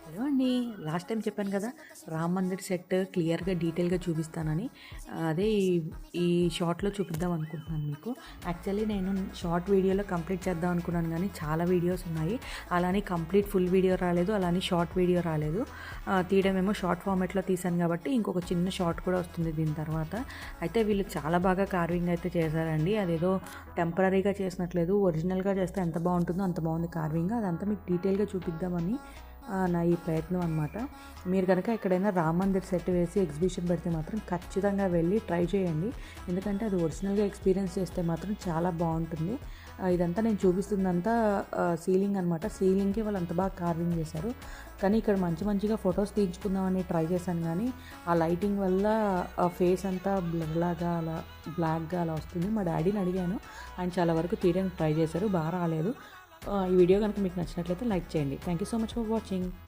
Hello అండి. Last time చెప్పాను కదా, రామ్ మందిర్ సెట్ క్లియర్గా డీటెయిల్గా చూపిస్తానని. అదే ఈ షార్ట్లో చూపిద్దాం అనుకుంటున్నాను మీకు. యాక్చువల్లీ నేను షార్ట్ వీడియోలో కంప్లీట్ చేద్దాం అనుకున్నాను, కానీ చాలా వీడియోస్ ఉన్నాయి. అలానే కంప్లీట్ ఫుల్ వీడియో రాలేదు, అలానే షార్ట్ వీడియో రాలేదు. తీయడమేమో షార్ట్ ఫార్మాట్లో తీసాను కాబట్టి ఇంకొక చిన్న షార్ట్ కూడా వస్తుంది దీని తర్వాత. అయితే వీళ్ళు చాలా బాగా కార్వింగ్ అయితే చేశారండి. అదేదో టెంపరీగా చేసినట్లేదు, ఒరిజినల్గా చేస్తే ఎంత బాగుంటుందో అంత బాగుంది కార్వింగ్. అదంతా మీకు డీటెయిల్గా చూపిద్దామని నా ఈ ప్రయత్నం అనమాట. మీరు కనుక ఎక్కడైనా రామ్ మందిర్ సెట్ వేసి ఎగ్జిబిషన్ పెడితే మాత్రం ఖచ్చితంగా వెళ్ళి ట్రై చేయండి. ఎందుకంటే అది ఒరిజినల్గా ఎక్స్పీరియన్స్ చేస్తే మాత్రం చాలా బాగుంటుంది. ఇదంతా నేను చూపిస్తుందంతా సీలింగ్ అనమాట. సీలింగ్కి వాళ్ళు అంత బాగా కార్వింగ్ చేశారు. కానీ ఇక్కడ మంచిగా ఫొటోస్ తీయించుకుందామని ట్రై చేశాను, కానీ ఆ లైటింగ్ వల్ల ఆ ఫేస్ అంతా బ్లర్లాగా అలా బ్లాక్గా అలా వస్తుంది. మా డాడీని అడిగాను, ఆయన చాలా వరకు తీయడానికి ట్రై చేశారు, బాగా రాలేదు. ఈ వీడియో కనుక మీకు నచ్చినట్లయితే లైక్ చేయండి. Thank you so much for watching.